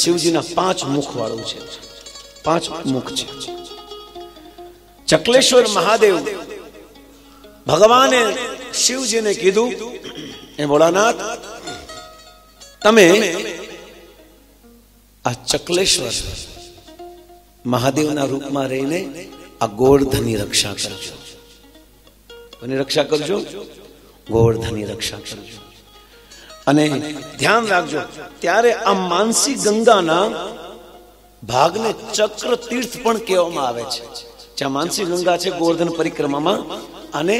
શિવજીના 5 મુખ વાળું છે, 5 મુખ છે. ચકલેશ્વર મહાદેવ ભગવાને શિવજીને કીધું, એ ભોળાનાથ તમે આ ચકલેશ્વર મહાદેવના રૂપમાં રહીને આ ગોવર્ધનની રક્ષા કરજો. કોની રક્ષા કરજો? ગોવર્ધનની રક્ષા કરજો. અને ધ્યાન રાખજો, ત્યારે આ માનસી ગંગાના ભાગને ચક્ર તીર્થ પણ કહેવામાં આવે છે. જ્યાં માનસી ગંગા છે ગોવર્ધન પરિક્રમામાં, અને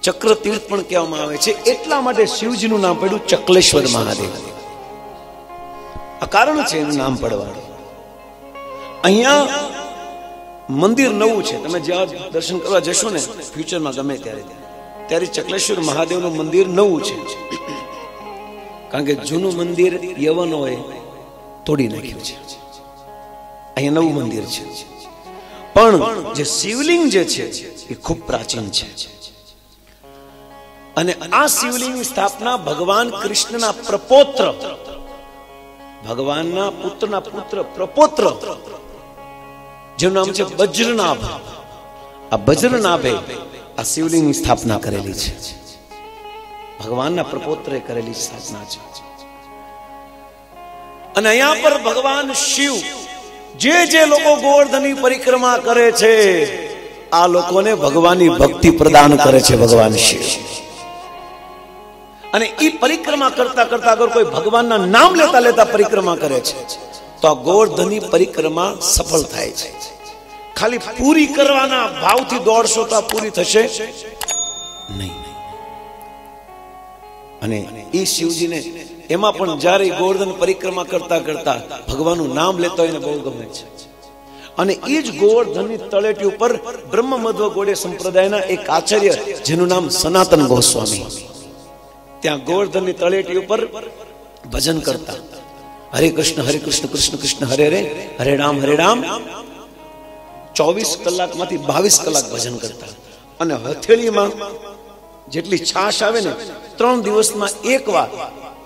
ચક્ર તીર્થ પણ કહેવામાં આવે છે. એટલા માટે શિવજીનું નામ પડ્યું ચકલેશ્વર મહાદેવ. આ કારણ છે એનું નામ પડવાનું. અહીંયા મંદિર નવું છે, તમે જ્યાં દર્શન કરવા જશો ને ફ્યુચરમાં ગમે ત્યારે ચકલેશ્વર મહાદેવનું મંદિર નવું છે. કારણ કે જૂનું મંદિર યવનોએ તોડી નાખ્યું છે. અહીંયા નવું મંદિર છે, પણ જે શિવલિંગ જે છે એ ખૂબ પ્રાચીન છે. અને આ શિવલિંગની સ્થાપના ભગવાન કૃષ્ણના પ્રપોત્ર, ભગવાનના પુત્રના પુત્ર પ્રપોત્ર, જેનું નામ છે વજ્રનાભ, આ વજ્રનાભે આ શિવલિંગની સ્થાપના કરેલી છે. ભગવાનના પ્રપોત્રે કરેલી સ્થાપના છે. અને અહીંયા પર ભગવાન શિવ જે લોકો ગોવર્ધનની પરિક્રમા કરે છે આ લોકોને ભગવાનની ભક્તિ પ્રદાન કરે છે ભગવાન શિવ. અને એ પરિક્રમા કરતા કરતા અગર કોઈ ભગવાનના નામ લેતા લેતા પરિક્રમા કરે છે તો આ ગોવર્ધનની પરિક્રમા સફળ થાય છે. ખાલી પૂરી કરવાના ભાવથી દોડશો તો આ પૂરી થશે નહીં. અને એ શિવજીને એમાં પણ જ્યારે ગોવર્ધન પરિક્રમા કરતા કરતા ભગવાનનું નામ લેતા એને બહુ ગમે છે. અને એ જ ગોવર્ધનની તળેટી ઉપર બ્રહ્મ મધ્વ ગોળીય સંપ્રદાયના એક આચાર્ય જેનું નામ સનાતન ગોસ્વામી ત્યાં ગોવર્ધનની તળેટી ઉપર ભજન કરતા, હરે કૃષ્ણ કૃષ્ણ કૃષ્ણ હરે હરે, હરે રામ 24 કલાકમાંથી 22 કલાક ભજન કરતા. અને હથેળીમાં જેટલી છાશ આવે ને 3 દિવસમાં એકવાર,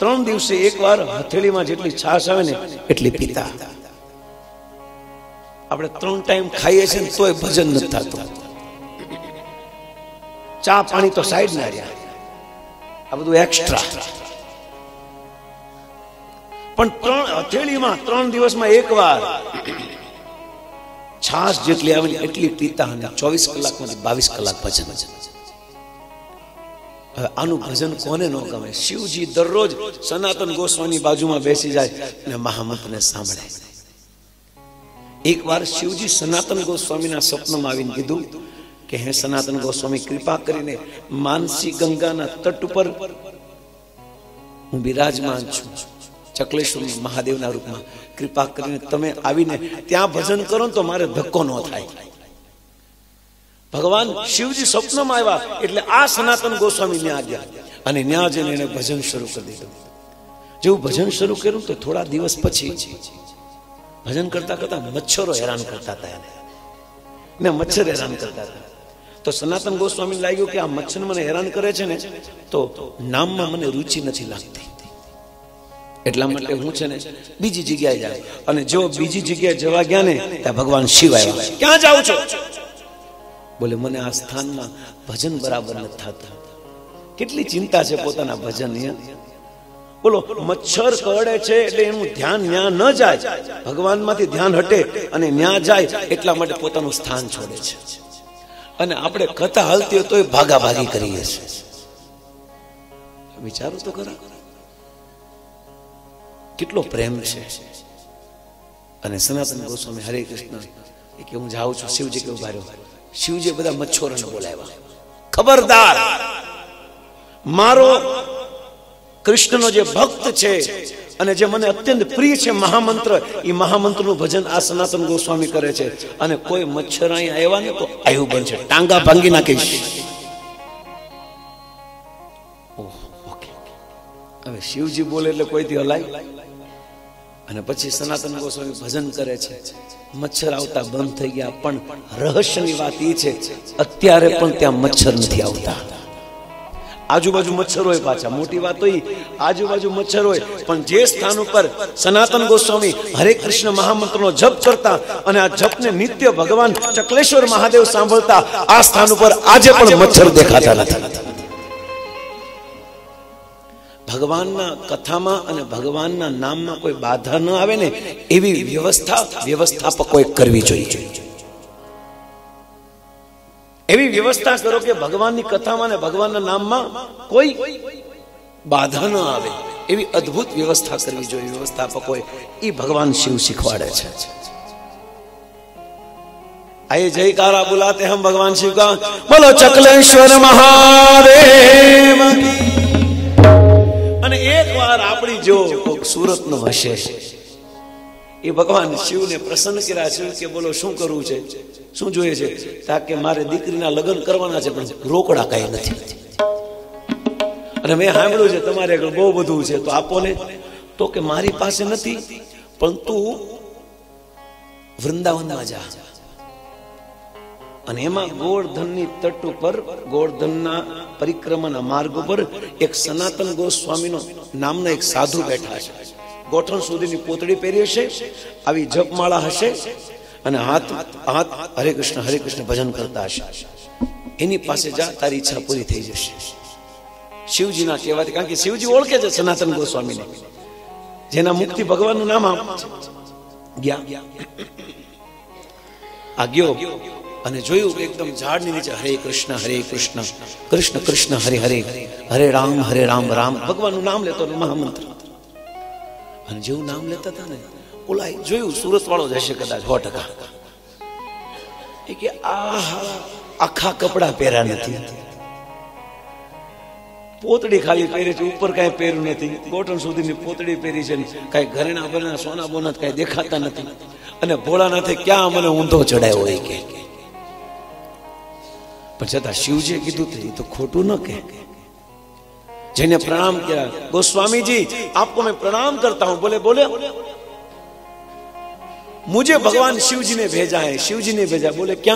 3 દિવસે એકવાર હથેળીમાં જેટલી છાશ આવે ને એટલી પીતા. આપણે 3 ટાઈમ ખાઈએ છીએ ને તોય ભજન નથી થતું. ચા પાણી તો સાઈડ ના રહ્યા, આ બધું એક્સ્ટ્રા. પણ હથેળીમાં 3 દિવસમાં એકવાર છાશ જેટલી આવે એટલી પીતા, અને 24 કલાકમાંથી 22 કલાક ભજન. આનું ભજન કોને ન ગમે? શિવજી દરરોજ સનાતન ગોસ્વામી બાજુમાં બેસી જાય અને મહામંત્રને સાંભળે. એકવાર શિવજી સનાતન ગોસ્વામીના સ્વપ્નમાં આવીને કીધું કે હે સનાતન ગોસ્વામી, કૃપા કરીને માનસી ગંગાના તટ ઉપર હું બિરાજમાન છું ચકલેશ્વર મહાદેવના રૂપમાં, કૃપા કરીને તમે આવીને ત્યાં ભજન કરો તો મારે ધક્કો ન થાય. ભગવાન શિવજી સ્વપ્નમાં આવ્યા એટલે આ સનાતન ગોસ્વામી ન્યા ગયા, અને ન્યા જઈને એને ભજન શરૂ કરી દીધું. જેવું ભજન શરૂ કર્યું તો થોડા દિવસ પછી ભજન કરતા કરતા મચ્છરો હેરાન કરતા હતા એને મચ્છર હેરાન કરતા હતા. તો સનાતન ગોસ્વામી લાગ્યું કે આ મચ્છર મને હેરાન કરે છે ને તો નામમાં મને રુચિ નથી લાગતી, એટલા માટે હું છે ને બીજી જગ્યાએ જાઉં. અને જો બીજી જગ્યાએ જવા ગયા ને ત્યાં ભગવાન શિવ આવ્યા. ક્યાં જાવ છો? બોલે મને આ સ્થાનમાં ભજન બરાબર નથી થતા. કેટલી ચિંતા છે પોતાના ભજન. બોલો, મચ્છર કરડે છે એટલે એનું ધ્યાન ન્યા ન જાય, ભગવાનમાંથી ધ્યાન હટે અને ન્યા જાય એટલા માટે પોતાનું સ્થાન છોડે છે. અને આપણે કથા હાલતી હોય તો ભાગાભાગી કરીએ છીએ. વિચારો તો ખરા કેટલો પ્રેમ છે. અને સનાતન ગોસ્વામી હરે કૃષ્ણ કે હું જાઉં છું, શિવજી કે ઉભા રહ્યો. શિવજી બધા મચ્છરોને બોલાવ્યા, ખબરદાર, મારો કૃષ્ણનો જે ભક્ત છે અને જે મને અત્યંત પ્રિય છે મહામંત્ર, એ મહામંત્રનું ભજન આ સનાતન ગોસ્વામી કરે છે. અને કોઈ મચ્છર અહીં આવ્યા ને તો આયુ બનશે, ટાંગા ભાંગી નાખીશ. હવે શિવજી બોલે એટલે કોઈથી હલાય. અને પછી સનાતન ગોસ્વામી ભજન કરે છે. મચ્છર આવતા બંધ થઈ ગયા. પણ રહસ્યની વાત એ છે અત્યારે પણ ત્યાં મચ્છર નથી આવતા. આજુબાજુ મચ્છર હોય, પાછા મોટી વાત તો આજુબાજુ મચ્છર હોય, પણ જે સ્થાન ઉપર સનાતન ગોસ્વામી હરે કૃષ્ણ મહામંત્રનો જપ કરતા અને આ જપને નિત્ય ભગવાન ચકલેશ્વર મહાદેવ સાંભળતા, આ સ્થાન ઉપર આજે પણ મચ્છર દેખાતા નથી. ભગવાનના કથામાં અને ભગવાનના નામમાં કોઈ બાધા ન આવે ને એવી વ્યવસ્થા વ્યવસ્થાપકોએ કરવી જોઈએ. એવી વ્યવસ્થા કરો કે ભગવાનની કથામાં અને ભગવાનના નામમાં કોઈ બાધા ન આવે, એવી અદ્ભુત વ્યવસ્થા કરવી જોઈએ વ્યવસ્થાપકોએ. એ ભગવાન શિવ શીખવાડે છે. आइए जयकारा बुलाते हम भगवान शिव का, बोलो चकलेश्वर महादेव. અને એક વાર આપણી જો સુરત નો હશે એ ભગવાન શિવ ને પ્રસન્ન કર્યા છે કે બોલો શું કરવું છે, શું જોઈએ છે? તાકે મારે દીકરીના લગ્ન કરવાના છે, પણ રોકડા કઈ નથી. અને મેં સાંભળ્યું છે તમારે આગળ બહુ બધું છે, તો આપો ને. તો કે મારી પાસે નથી, પણ તું વૃંદાવનમાં જા અને એમાં ગોવર્ધનની તટ ઉપર, ગોવર્ધનના પરિક્રમાના માર્ગ ઉપર એક સનાતન ગોસ્વામીનો નામના એક સાધુ બેઠા છે. ગોઠણ સુધીની પોતળી પહેરી હશે, આવી જપમાળા હશે અને હાથ હરે કૃષ્ણ ભજન કરતા હશે. એની પાસે જા, તારી ઈચ્છા પૂરી થઈ જશે. શિવજીના કહેવાથી, કારણ કે શિવજી ઓળખે છે સનાતન ગોસ્વામીને, જેના મુક્તિ ભગવાનનું નામ ગયા. આ ગયો અને જોયું કે એકદમ ઝાડની નીચે હરે કૃષ્ણ કૃષ્ણ કૃષ્ણ હરે હરે, હરે રામ રામ ભગવાનનું નામ લેતો મહામંત્ર. અને જેવું નામ લેતા હતા ને, ઓલા જોયું સુરત વાળો જ હશે કદાચ 100%. એ કે આખા કપડા પહેર્યા નથી, પોતડી ખાલી પહેરી છે, ઉપર કઈ પહેર્યું નથી, ગોઠણ સુધીની પોતડી પહેરી છે, કઈ ઘરેણા ભરેણા સોના બોના કઈ દેખાતા નથી. અને ભોળાનાથે ક્યાં મને ઊંધો ચડાયો હોય કે, પણ છતાં શિવજીએ કીધું એ તો ખોટું ન કે. જેને प्रणाम किया, गोस्वामी जी आपको मैं प्रणाम करता हूं. बोले बोले मुझे भगवान शिव जी ने भेजा है. शिव जी ने भेजा. बोले क्या?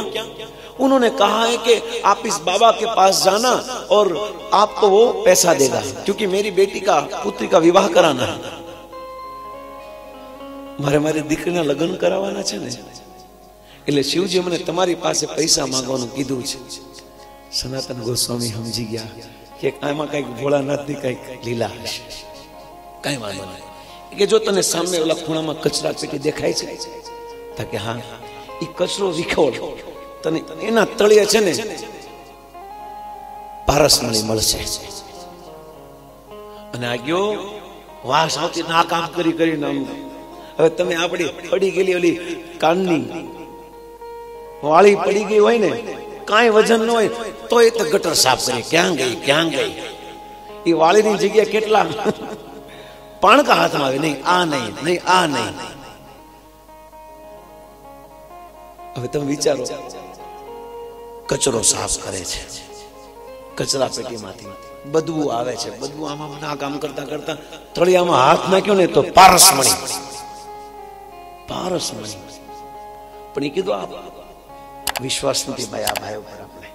उन्होंने कहा है कि आप इस बाबा के पास जाना और आपको वो पैसा देगा, क्योंकि मेरी बेटी का पुत्री का विवाह कराना है. મારી દીકરીના લગ્ન કરાવવાના છે ને, એટલે શિવજી મને તમારી પાસે પૈસા માંગવાનું કીધું છે. સનાતન ગોસ્વામી સમજી ગયા કે આમાં કઈક ભોળાનાથની કઈક લીલા હશે. કઈ વાંધો નહીં કે જો તને સામે ઓલા ખૂણામાં કચરા પેટી દેખાય છે, તો કે હા, એ કચરો વિખોળ, તને એના તળિયે છે ને પારસમણી મળશે. અને આ ગયો વાસ આવતી ના કામ કરીને. હવે તમે આપણી પડી ગયેલી ઓલી કાનની વાળી પડી ગઈ હોય ને, કાંઈ વજન ન હોય તો એ તો ગટર સાફ કરી, ક્યાં ગઈ એ વાળીની જગ્યા કેટલા પાણકા હાથમાં આવે. નહીં આ નહીં આ નહીં. હવે તમે વિચારો, કચરો સાફ કરે છે, કચરા પેટીમાંથી બદબુ આવે છે, બદબુ આમાં ના કામ કરતા કરતા તળિયામાં હાથ નાખ્યો ને તો પારસમણી. પણ એ કીધું આ વિશ્વાસ નથી ભાઈ, આ ભાઈ ઉપર આપણે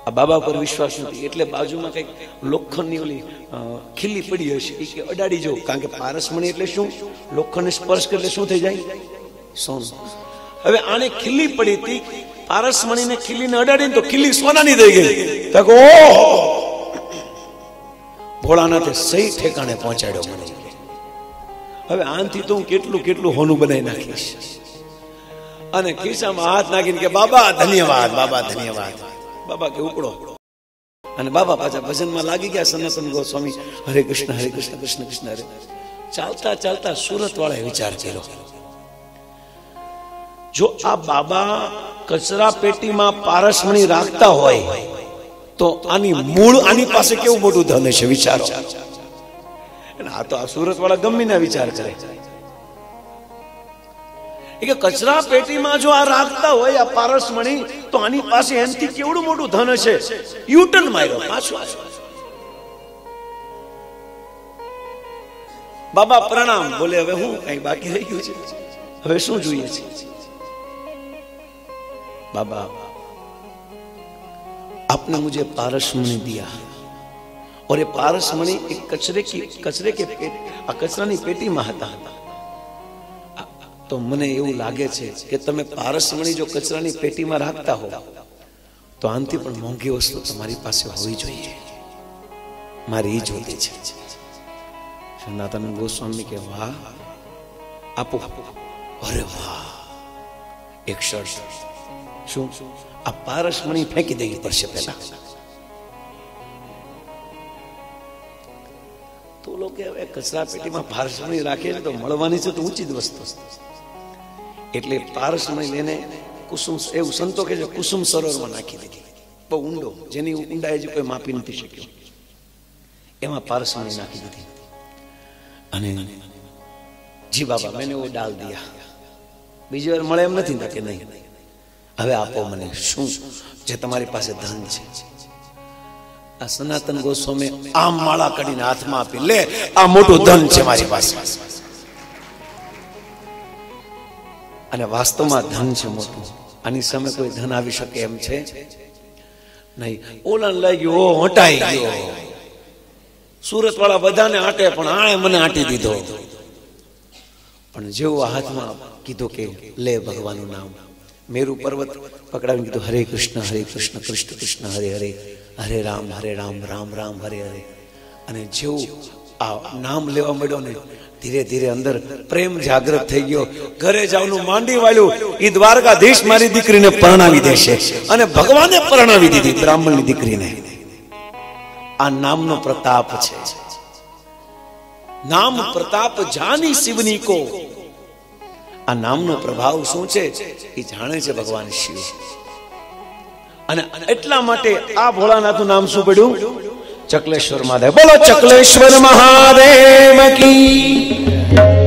આ બાબા પર વિશ્વાસ નથી. એટલે બાજુમાં કઈક લોખંડની ઓલી ખીલી પડી હશે, એ કે અડાડી જો, કારણ કે પારસમણી એટલે શું, લોખંડને સ્પર્શ કરે શું થઈ જાય? સોનું. હવે આને ખીલી પડી હતી, પારસમણીને ખીલીને અડાડીને તો ખીલી સોનાની થઈ ગઈ. ભોળાનાથે સહી ઠેકાણે પહોંચાડ્યો મને. હવે આનથી તો હું કેટલું હોનું બનાવી નાખીશ. અને ખિસ્સામાં હાથ નાખીને કે બાબા ધન્યવાદ, બાબા ધન્યવાદ. બાબા કે ઉપડો. અને બાબા પાછા ભજનમાં લાગી ગયા. સનાતન ગોસ્વામી હરે કૃષ્ણ કૃષ્ણ કૃષ્ણ હરે. ચાલતા ચાલતા સુરત વાળાએ વિચાર કર્યો, જો આ બાબા કચરા પેટીમાં પારસમણી રાખતા હોય તો આની પાસે કેવું મોટું ધન છે, વિચારો. આ તો આ સુરત વાળા ગમે વિચાર કરે કે કચરા પેટીમાં જો આ રાખતા હોય આ પારસમણી, તો આની પાસે એમથી કેવડું મોટું ધન છે. યુટર્ન માર્યો પાછો. બાબા પ્રણામ. બોલે હવે હું કઈ બાકી રહી ગયું છે, હવે શું જોઈએ છે? બાબા आपने मुझे पारसमणि दिया और ये पारसमणि एक कचरे के कचरानी पेटीमां हता तो मने एवुं लागे छे के तमे पारसमणि जो कचरानी पेटीमां राखता हो तो आंती पण मोंघी वस्तु तमारी पासे होवी जोईए मारे ई जोते छे। सनातन गोस्वामी के वाह आपो अरे वाह एक शर्त शू आ पारसमणि फेंकी देवी पड़शे पहेला तो लोग कचरा पेटीमां पारसमणि राखे तो मळवानी छे तो ऊंची ज वस्तु एटले पारसमणि लईने कुसुम एवं संतो के कुसुम सरोवरमां नाखी दे बहु ऊंडो जेनी ऊंडाई जे कोई मापी नथी शक्यो एमां पारसमणि नाखी दीधी अने जी बाबा मैंने वो डाल दिया बीजी वार मळे एम नथी के नहीं हवे आपो मने शुं जे तमारी पासे धन छे। आ सनातन गोस्वामी आम माळा काढीने हाथमां आपी ले आ मोटुं धन छे मारी पासे अने वास्तवमां धन छे मोटुं आनी सामे कोई धन आवी शके एम छे नहीं। ओलाने लाग्यो हटाई गयो सूरत वाला बधाने आटे पण आणे मने आटी दीधो पण जेवो हाथमां कीधो के ले भगवाननुं नाम मेरु पर्वत पकड़ावीने कीधुं हरे कृष्ण कृष्ण कृष्ण हरे हरे हरे राम राम राम हरे हरे अने जेवो आ नाम लेवा मळ्यो ने धीरे धीरे अंदर प्रेम जागृत थई गयो घरे जावनुं मांडी वाळ्युं ई द्वारकाधीश मारी दीकरीने परणावी देशे अने भगवाने परणावी दीधी ब्राह्मणनी दीकरीने। आ नामनो प्रताप छे नाम प्रताप जानी शिवनी को आ नामनो प्रभाव शुं छे ई जाणे छे भगवान शिव अने એટલા માટે આ ભોળાનાથનું નામ શું પડ્યું ચકલેશ્વર મહાદેવ। બોલો ચકલેશ્વર મહાદેવ કી।